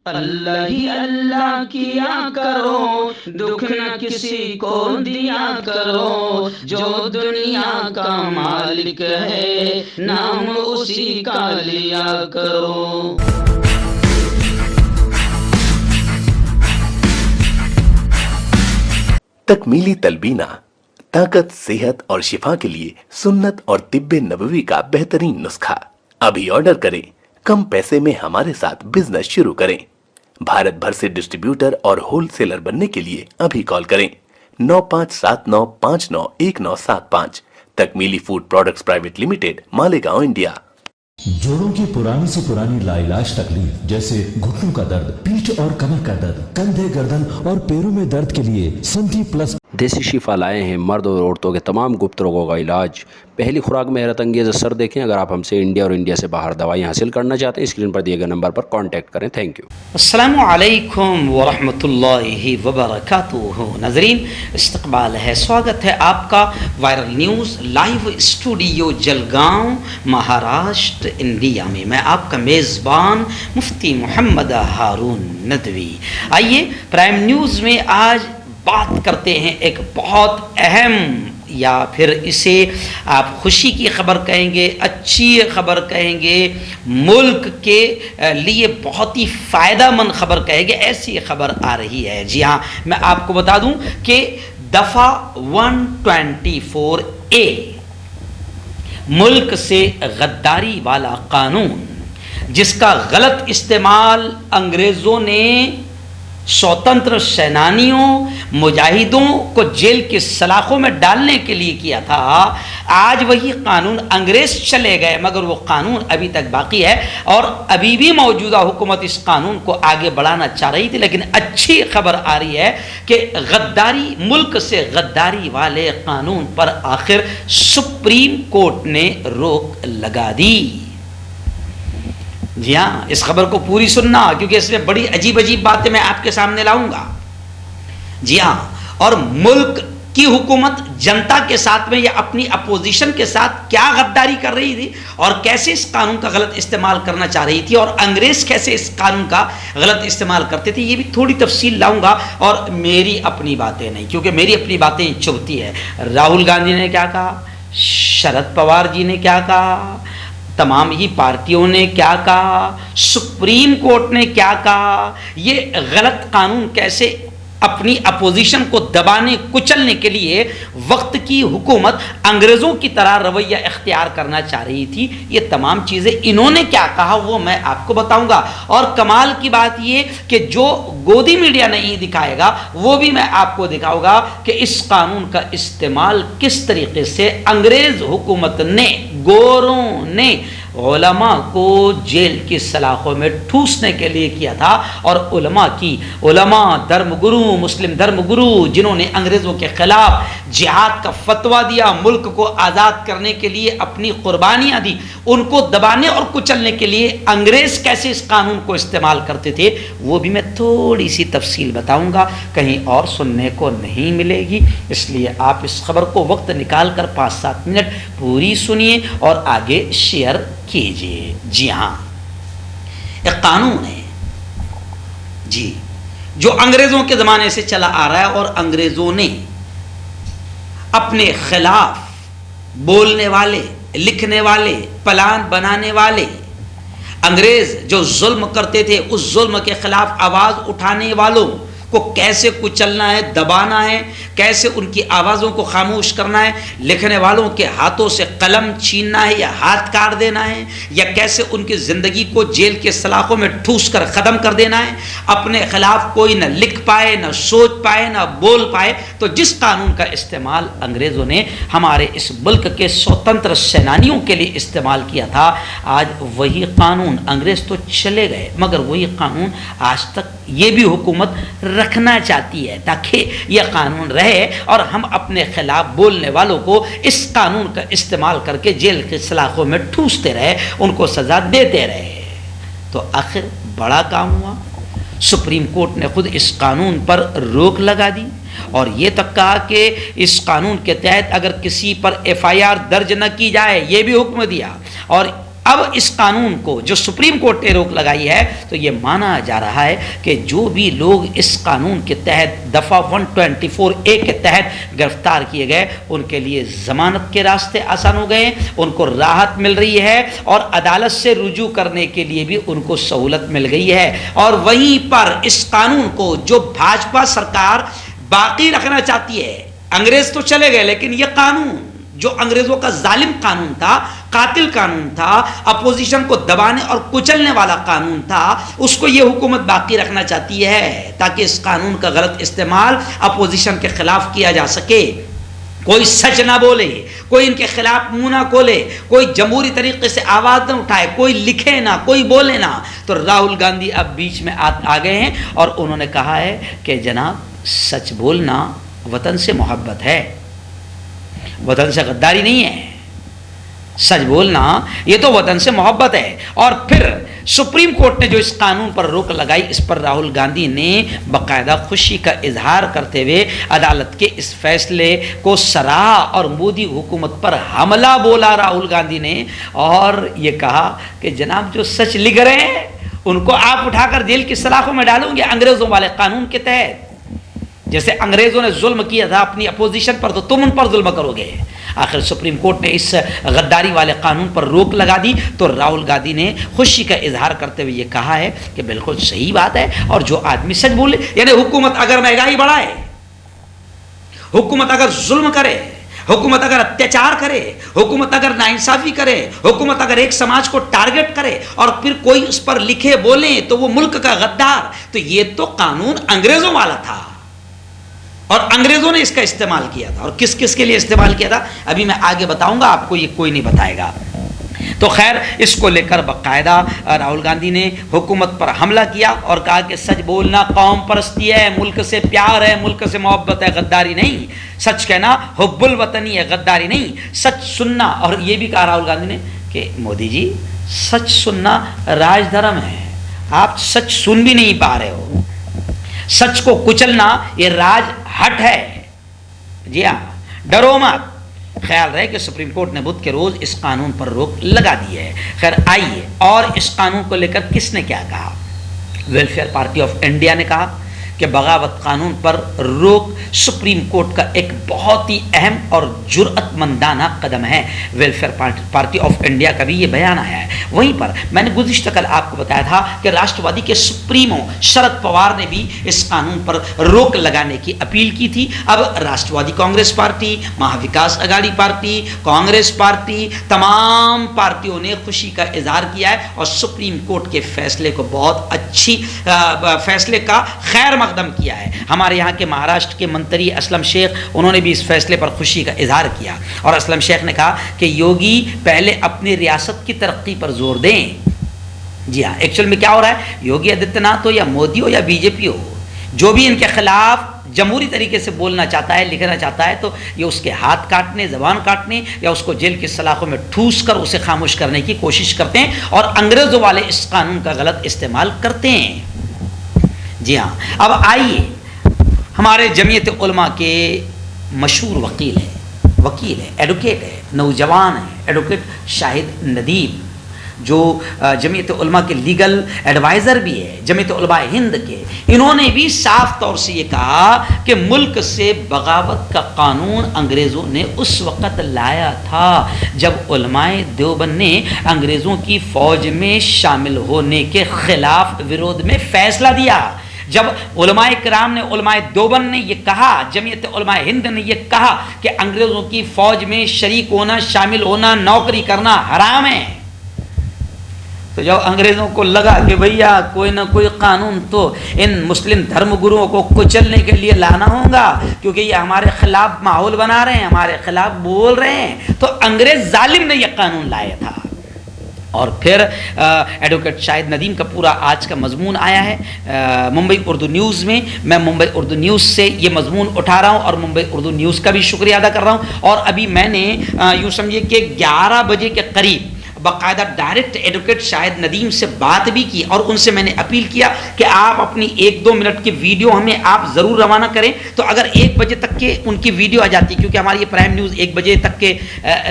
अल्लाह ही अल्लाह किया करो, दुख न किसी को दिया करो, जो दुनिया का मालिक है नाम उसी का लिया करो। तकमीली तलबीना ताकत, सेहत और शिफा के लिए सुन्नत और तिब्बे नबवी का बेहतरीन नुस्खा। अभी ऑर्डर करें, कम पैसे में हमारे साथ बिजनेस शुरू करें। भारत भर से डिस्ट्रीब्यूटर और होलसेलर बनने के लिए अभी कॉल करें 9579591975। Takmili food products private limited, Malegaon, India. जोड़ों की पुरानी से पुरानी लाइलाज तकलीफ जैसे घुटनों का दर्द, पीठ और कमर का दर्द, कंधे, गर्दन और पैरों में दर्द के लिए संधि प्लस देसी शिफा लाए हैं मर्द और औरतों के तमाम गुप्त रोगों का इलाज। पहली खुराक में हैरत अंगेज़ असर देखें। अगर आप हमसे इंडिया और इंडिया से बाहर दवाई हासिल करना चाहते हैं, स्क्रीन पर दिए गए नंबर पर कांटेक्ट करें। Thank you. अस्सलामु अलैकुम वरहमतुल्लाहि वबरकातुहू। नाज़रीन, इस्तक़बाल है, स्वागत है आपका viral news live studio Jalgaon, Maharashtra, India में। मैं आपका मेज़बान मुफ्ती मोहम्मद हारून नदवी। आइए प्राइम न्यूज़ में आज बात करते हैं एक बहुत अहम, या फिर इसे आप खुशी की खबर कहेंगे, अच्छी खबर कहेंगे, मुल्क के लिए बहुत ही फ़ायदेमंद खबर कहेंगे, ऐसी खबर आ रही है। जी हाँ, मैं आपको बता दूं कि दफ़ा 124A मुल्क से गद्दारी वाला कानून, जिसका गलत इस्तेमाल अंग्रेज़ों ने स्वतंत्र सेनानियों, मुजाहिदों को जेल की सलाखों में डालने के लिए किया था, आज वही कानून अंग्रेज चले गए, मगर वो कानून अभी तक बाकी है और अभी भी मौजूदा हुकूमत इस कानून को आगे बढ़ाना चाह रही थी। लेकिन अच्छी खबर आ रही है कि गद्दारी, मुल्क से गद्दारी वाले कानून पर आखिर सुप्रीम कोर्ट ने रोक लगा दी। जी हाँ, इस खबर को पूरी सुनना, क्योंकि इसमें बड़ी अजीब अजीब बातें मैं आपके सामने लाऊंगा। जी हाँ, और मुल्क की हुकूमत जनता के साथ में या अपनी अपोजिशन के साथ क्या गद्दारी कर रही थी और कैसे इस कानून का गलत इस्तेमाल करना चाह रही थी, और अंग्रेज कैसे इस कानून का गलत इस्तेमाल करते थे, ये भी थोड़ी तफसील लाऊंगा। और मेरी अपनी बातें नहीं, क्योंकि मेरी अपनी बातें चुभती है। राहुल गांधी ने क्या कहा, शरद पवार जी ने क्या कहा, तमाम ही पार्टियों ने क्या कहा, सुप्रीम कोर्ट ने क्या कहा, ये गलत कानून कैसे अपनी अपोजिशन को दबाने कुचलने के लिए वक्त की हुकूमत अंग्रेज़ों की तरह रवैया इख्तियार करना चाह रही थी, ये तमाम चीज़ें इन्होंने क्या कहा वो मैं आपको बताऊंगा। और कमाल की बात ये कि जो गोदी मीडिया नहीं दिखाएगा वो भी मैं आपको दिखाऊंगा कि इस कानून का इस्तेमाल किस तरीके से अंग्रेज़ हुकूमत ने, गोरों ने उलमा को जेल की सलाखों में ठूसने के लिए किया था। और उलमा धर्मगुरु, मुस्लिम धर्मगुरु, जिन्होंने अंग्रेज़ों के खिलाफ जिहाद का फतवा दिया, मुल्क को आज़ाद करने के लिए अपनी कुर्बानियाँ दी, उनको दबाने और कुचलने के लिए अंग्रेज़ कैसे इस कानून को इस्तेमाल करते थे, वो भी मैं थोड़ी सी तफसील बताऊँगा, कहीं और सुनने को नहीं मिलेगी। इसलिए आप इस खबर को वक्त निकाल कर 5-7 मिनट पूरी सुनिए और आगे शेयर कीजिए। जी हाँ, एक कानून है जी, जो अंग्रेज़ों के ज़माने से चला आ रहा है, और अंग्रेज़ों ने अपने खिलाफ बोलने वाले, लिखने वाले, प्लान बनाने वाले, अंग्रेज़ जो जुल्म करते थे उस जुल्म के खिलाफ आवाज़ उठाने वालों को कैसे कुचलना है, दबाना है, कैसे उनकी आवाज़ों को खामोश करना है, लिखने वालों के हाथों से कलम छीनना है या हाथ काट देना है, या कैसे उनकी ज़िंदगी को जेल के सलाखों में ठूस कर ख़त्म कर देना है, अपने ख़िलाफ़ कोई न लिख पाए, न सोच पाए, न बोल पाए। तो जिस कानून का इस्तेमाल अंग्रेज़ों ने हमारे इस मुल्क के स्वतंत्र सेनानियों के लिए इस्तेमाल किया था, आज वही कानून, अंग्रेज़ तो चले गए मगर वही कानून आज तक ये भी हुकूमत रखना चाहती है, ताकि यह कानून रहे और हम अपने खिलाफ बोलने वालों को इस कानून का इस्तेमाल करके जेल के सलाखों में ठूसते रहे, उनको सज़ा देते रहे। तो आखिर बड़ा काम हुआ, सुप्रीम कोर्ट ने खुद इस कानून पर रोक लगा दी और ये तक कहा कि इस कानून के तहत अगर किसी पर FIR दर्ज न की जाए, ये भी हुक्म दिया, और अब इस कानून को जो सुप्रीम कोर्ट ने रोक लगाई है, तो ये माना जा रहा है कि जो भी लोग इस कानून के तहत दफ़ा 124A के तहत गिरफ्तार किए गए, उनके लिए ज़मानत के रास्ते आसान हो गए, उनको राहत मिल रही है और अदालत से रुजू करने के लिए भी उनको सहूलत मिल गई है। और वहीं पर इस कानून को जो भाजपा सरकार बाकी रखना चाहती है, अंग्रेज तो चले गए, लेकिन यह कानून जो अंग्रेजों का जालिम कानून था, कातिल कानून था, अपोजिशन को दबाने और कुचलने वाला कानून था, उसको यह हुकूमत बाकी रखना चाहती है ताकि इस कानून का गलत इस्तेमाल अपोजिशन के खिलाफ किया जा सके। कोई सच ना बोले, कोई इनके खिलाफ मुंह ना खोले, कोई जमहूरी तरीके से आवाज ना उठाए, कोई लिखे ना, कोई बोले ना। तो राहुल गांधी अब बीच में आ गए हैं और उन्होंने कहा है कि जनाब, सच बोलना वतन से मोहब्बत है, वतन से गद्दारी नहीं है। सच बोलना ये तो वतन से मोहब्बत है। और फिर सुप्रीम कोर्ट ने जो इस कानून पर रोक लगाई, इस पर राहुल गांधी ने बाकायदा खुशी का इजहार करते हुए अदालत के इस फैसले को सराहा और मोदी हुकूमत पर हमला बोला राहुल गांधी ने, और ये कहा कि जनाब, जो सच लिख रहे हैं उनको आप उठाकर जेल की सलाखों में डालोगे अंग्रेजों वाले कानून के तहत। जैसे अंग्रेजों ने जुल्म किया था अपनी अपोजिशन पर, तो तुम उन पर जुल्म करोगे। आखिर सुप्रीम कोर्ट ने इस गद्दारी वाले कानून पर रोक लगा दी, तो राहुल गांधी ने खुशी का इजहार करते हुए ये कहा है कि बिल्कुल सही बात है। और जो आदमी सच बोले, यानी हुकूमत अगर महंगाई बढ़ाए, हुकूमत अगर जुल्म करे, हुकूमत अगर अत्याचार करे, हुकूमत अगर नाइंसाफी करे, हुकूमत अगर एक समाज को टारगेट करे और फिर कोई उस पर लिखे बोले तो वो मुल्क का गद्दार, तो ये तो कानून अंग्रेजों वाला था और अंग्रेजों ने इसका इस्तेमाल किया था। और किस किस के लिए इस्तेमाल किया था अभी मैं आगे बताऊंगा आपको, ये कोई नहीं बताएगा। तो खैर, इसको लेकर बाकायदा राहुल गांधी ने हुकूमत पर हमला किया और कहा कि सच बोलना कौम परस्ती है, मुल्क से प्यार है, मुल्क से मोहब्बत है, गद्दारी नहीं। सच कहना हुब्बुल वतनी है, गद्दारी नहीं। सच सुनना, और ये भी कहा राहुल गांधी ने कि मोदी जी, सच सुनना राजधर्म है, आप सच सुन भी नहीं पा रहे हो। सच को कुचलना ये राजहट है। जी हाँ, डरो मत। ख्याल रहे कि सुप्रीम कोर्ट ने बुध के रोज इस कानून पर रोक लगा दी है। खैर आइए, और इस कानून को लेकर किसने क्या कहा? वेलफेयर पार्टी ऑफ इंडिया ने कहा कि बगावत कानून पर रोक सुप्रीम कोर्ट का एक बहुत ही अहम और जुर्अतमंदाना कदम है। वेलफेयर पार्टी ऑफ इंडिया का भी ये बयान आया है। वहीं पर मैंने गुज़िश्ता कल आपको बताया था कि राष्ट्रवादी के सुप्रीमो शरद पवार ने भी इस कानून पर रोक लगाने की अपील की थी। अब Rashtravadi Congress party, Mahavikas Aghadi party, Congress party, तमाम पार्टियों ने खुशी का इजहार किया है और सुप्रीम कोर्ट के फैसले को बहुत अच्छी फैसले का खैर मकदम किया है। हमारे यहाँ के महाराष्ट्र के मंत्री असलम शेख, उन्होंने भी इस फैसले पर खुशी का इजहार किया और असलम शेख ने कहा कि योगी पहले अपनी रियासत की तरक्की पर जोर दें। जी हाँ, एक्चुअल में क्या हो रहा है, योगी आदित्यनाथ हो या मोदी हो या बीजेपी हो, जो भी इनके खिलाफ जमहूरी तरीके से बोलना चाहता है, लिखना चाहता है, तो ये उसके हाथ काटने, जबान काटने या उसको जेल की सलाखों में ठूस कर उसे खामोश करने की कोशिश करते हैं और अंग्रेजों वाले इस कानून का गलत इस्तेमाल करते हैं। जी हाँ, अब आइए, हमारे जमीयत उलमा के मशहूर वकील है, एडवोकेट है, नौजवान है, एडवोकेट शाहिद नदीम, जो जमीयत उलमा के लीगल एडवाइज़र भी है, जमीयत उलमा हिंद के। इन्होंने भी साफ तौर से ये कहा कि मुल्क से बगावत का कानून अंग्रेज़ों ने उस वक़्त लाया था जब उलमाए देवबंद ने अंग्रेज़ों की फ़ौज में शामिल होने के ख़िलाफ़ विरोध में फ़ैसला दिया। जब उलमाए किराम ने, उलमाए देवबंद ने ये कहा, जमीयत उलमाए हिंद ने ये कहा कि अंग्रेज़ों की फ़ौज में शरीक होना, शामिल होना, नौकरी करना हराम है, तो जब अंग्रेज़ों को लगा कि भैया कोई ना कोई कानून तो इन मुस्लिम धर्मगुरुओं को कुचलने के लिए लाना होगा, क्योंकि ये हमारे खिलाफ माहौल बना रहे हैं, हमारे खिलाफ बोल रहे हैं, तो अंग्रेज़ जालिम ने यह कानून लाया था। और फिर एडवोकेट शाहिद नदीम का पूरा आज का मजमून आया है मुंबई उर्दू न्यूज़ में। मैं मुंबई उर्दू न्यूज़ से ये मजमून उठा रहा हूँ और मुंबई उर्दू न्यूज़ का भी शुक्रिया अदा कर रहा हूँ। और अभी मैंने यूँ समझिए कि 11 बजे के करीब बाकायदा डायरेक्ट एडवोकेट शाहिद नदीम से बात भी की और उनसे मैंने अपील किया कि आप अपनी 1-2 मिनट की वीडियो हमें आप ज़रूर रवाना करें। तो अगर 1 बजे तक के उनकी वीडियो आ जाती, क्योंकि हमारी ये प्राइम न्यूज़ 1 बजे तक के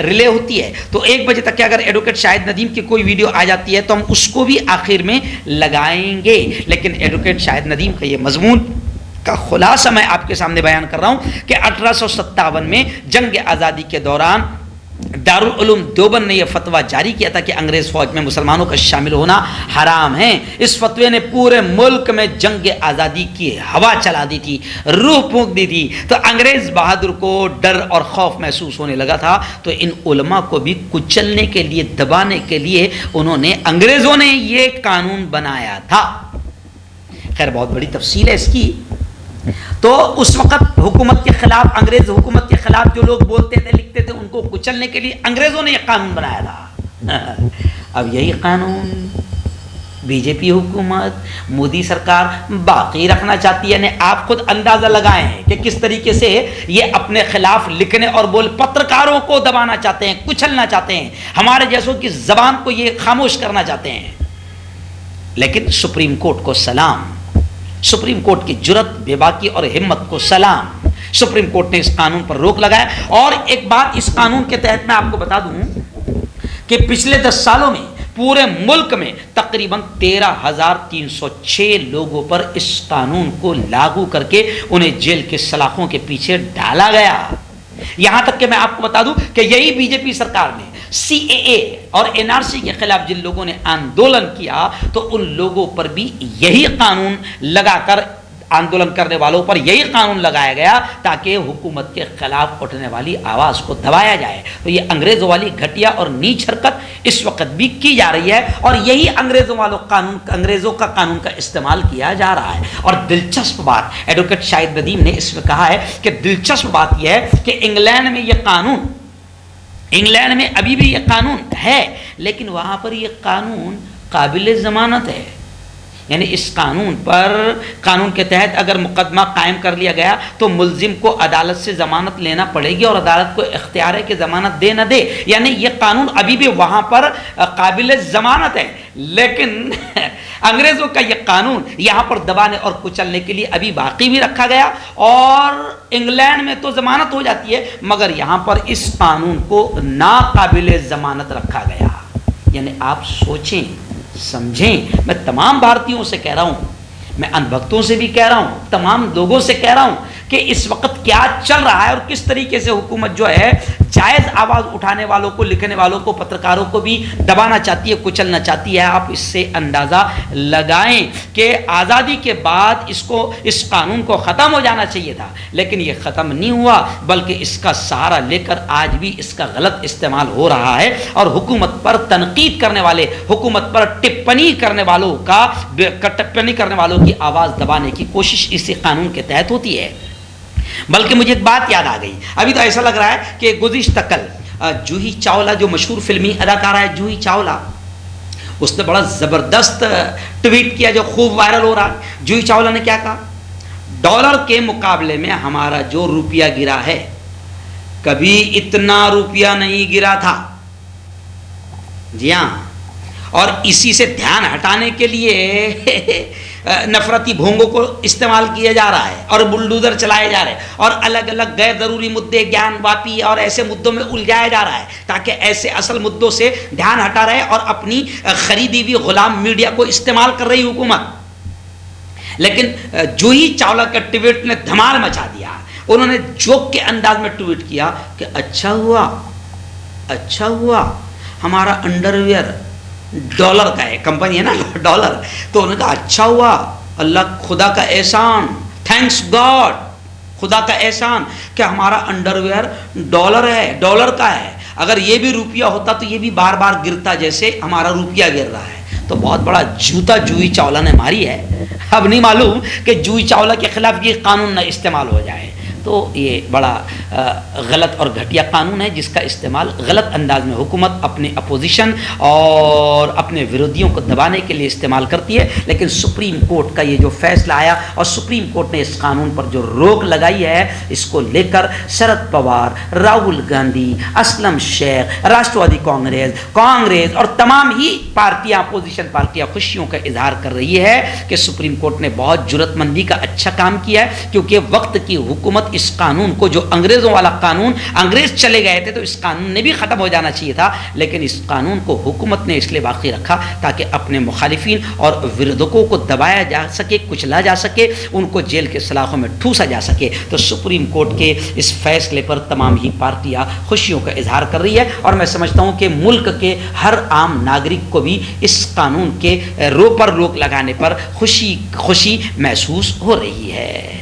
रिले होती है, तो 1 बजे तक के अगर एडवोकेट शाहिद नदीम की कोई वीडियो आ जाती है तो हम उसको भी आखिर में लगाएंगे। लेकिन एडवोकेट शाहिद नदीम का ये मजमून का खुलासा मैं आपके सामने बयान कर रहा हूं कि 1857 में जंग आज़ादी के दौरान दारुल उलूम देवबंद ने यह फतवा जारी किया था कि अंग्रेज फौज में मुसलमानों का शामिल होना हराम है। इस फतवे ने पूरे मुल्क में जंग आज़ादी की हवा चला दी थी, रूह फूंक दी थी। तो अंग्रेज बहादुर को डर और खौफ महसूस होने लगा था। तो इन उलमा को भी कुचलने के लिए, दबाने के लिए उन्होंने, अंग्रेजों ने ये कानून बनाया था। खैर बहुत बड़ी तफसील है इसकी। तो उस वक्त हुकूमत के खिलाफ, अंग्रेज हुकूमत के खिलाफ जो लोग बोलते थे, लिखते थे, उनको कुचलने के लिए अंग्रेजों ने यह कानून बनाया था। अब यही कानून बीजेपी हुकूमत, मोदी सरकार बाकी रखना जमाती है। यानी आप खुद अंदाजा लगाए हैं कि किस तरीके से ये अपने खिलाफ लिखने और पत्रकारों को दबाना चाहते हैं, कुचलना चाहते हैं, हमारे जैसों की जबान को ये खामोश करना चाहते हैं। लेकिन सुप्रीम कोर्ट को सलाम, सुप्रीम कोर्ट की जुर्रत, बेबाकी और हिम्मत को सलाम। सुप्रीम कोर्ट ने इस कानून पर रोक लगाया। और एक बात इस कानून के तहत मैं आपको बता दूं कि पिछले 10 सालों में पूरे मुल्क में तकरीबन 13,306 लोगों पर इस कानून को लागू करके उन्हें जेल के सलाखों के पीछे डाला गया। यहां तक कि मैं आपको बता दूं कि यही बीजेपी सरकार ने CAA और NRC के खिलाफ जिन लोगों ने आंदोलन किया, तो उन लोगों पर भी यही कानून लगाकर, आंदोलन करने वालों पर यही कानून लगाया गया ताकि हुकूमत के खिलाफ उठने वाली आवाज़ को दबाया जाए। तो ये अंग्रेज़ों वाली घटिया और नीच हरकत इस वक्त भी की जा रही है और यही अंग्रेज़ों का कानून का इस्तेमाल किया जा रहा है। और दिलचस्प बात एडवोकेट शाहिद नदीम ने इसमें कहा है कि दिलचस्प बात यह है कि इंग्लैंड में यह कानून, इंग्लैंड में अभी भी यह कानून है, लेकिन वहाँ पर यह कानून काबिल ज़मानत है। यानी इस कानून के तहत अगर मुकदमा कायम कर लिया गया तो मुल्जिम को अदालत से ज़मानत लेना पड़ेगी और अदालत को इख्तियार है कि ज़मानत दे न दे। यानी ये कानून अभी भी वहाँ पर काबिल ज़मानत है, लेकिन अंग्रेज़ों का ये कानून यहाँ पर दबाने और कुचलने के लिए अभी बाकी भी रखा गया। और इंग्लैंड में तो ज़मानत हो जाती है, मगर यहाँ पर इस कानून को नाकाबिल ज़मानत रखा गया। यानी आप सोचें, समझें। मैं तमाम भारतीयों से कह रहा हूं, मैं अनभक्तों से भी कह रहा हूं, तमाम लोगों से कह रहा हूं कि इस वक्त क्या चल रहा है और किस तरीके से हुकूमत जो है जायज़ आवाज़ उठाने वालों को, लिखने वालों को, पत्रकारों को भी दबाना चाहती है, कुचलना चाहती है। आप इससे अंदाज़ा लगाएं कि आज़ादी के बाद इस कानून को ख़त्म हो जाना चाहिए था, लेकिन ये ख़त्म नहीं हुआ, बल्कि इसका सहारा लेकर आज भी इसका गलत इस्तेमाल हो रहा है। और हुकूमत पर तनकीद करने वाले, हुकूमत पर टिप्पणी करने वालों की आवाज़ दबाने की कोशिश इसी कानून के तहत होती है। बल्कि मुझे एक बात याद आ गई, अभी तो ऐसा लग रहा है कि गुज़िश्ता कल जूही चावला, जो मशहूर फिल्मी अदाकारा है जूही चावला, उसने बड़ा ज़बरदस्त ट्वीट किया जो खूब वायरल हो रहा है। जूही चावला ने क्या कहा? डॉलर के मुकाबले में हमारा जो रुपया गिरा है, कभी इतना रुपया नहीं गिरा था। जी हाँ, और इसी से ध्यान हटाने के लिए नफरती भोंगों को इस्तेमाल किया जा रहा है और बुलडोजर चलाए जा रहे हैं और अलग अलग गैर ज़रूरी मुद्दे, ज्ञानवापी और ऐसे मुद्दों में उलझाया जा रहा है ताकि ऐसे असल मुद्दों से ध्यान हटा रहे और अपनी खरीदी हुई गुलाम मीडिया को इस्तेमाल कर रही हुकूमत। लेकिन जूही चावला के ट्वीट ने धमाल मचा दिया। उन्होंने जोक के अंदाज में ट्वीट किया कि अच्छा हुआ हमारा अंडरवियर डॉलर का है, कंपनी है ना डॉलर, तो उन्होंने कहा अच्छा हुआ, अल्लाह खुदा का एहसान, थैंक्स गॉड, खुदा का एहसान कि हमारा अंडरवियर डॉलर है, डॉलर का है। अगर ये भी रुपया होता तो ये भी बार बार गिरता जैसे हमारा रुपया गिर रहा है। तो बहुत बड़ा जूता जूही चावला ने मारी है। अब नहीं मालूम कि जूही चावला के खिलाफ ये कानून न इस्तेमाल हो जाए। तो ये बड़ा गलत और घटिया कानून है, जिसका इस्तेमाल गलत अंदाज में हुकूमत अपने अपोजिशन और अपने विरोधियों को दबाने के लिए इस्तेमाल करती है। लेकिन सुप्रीम कोर्ट का ये जो फैसला आया और सुप्रीम कोर्ट ने इस कानून पर जो रोक लगाई है, इसको लेकर शरद पवार, राहुल गांधी, असलम शेख, राष्ट्रवादी कांग्रेस और तमाम ही पार्टियां, अपोजिशन पार्टियां खुशियों का इजहार कर रही है कि सुप्रीम कोर्ट ने बहुत जुर्रतमंदी का अच्छा काम किया है, क्योंकि वक्त की हुकूमत इस कानून को, जो अंग्रेजों वाला कानून, अंग्रेज चले गए थे तो इस कानून ने भी खत्म हो जाना चाहिए था, लेकिन इस कानून को हुकूमत ने इसलिए बाकी रखा ताकि अपने मुखालिफिन और विरोधकों को दबाया जा सके, कुचला जा सके, उनको जेल के सलाखों में ठूसा जा सके। तो सुप्रीम कोर्ट के इस फैसले पर तमाम ही पार्टियां खुशियों का इजहार कर रही है और मैं समझता हूं कि मुल्क के हर आम नागरिक को भी इस कानून के रोक लगाने पर खुशी महसूस हो रही है।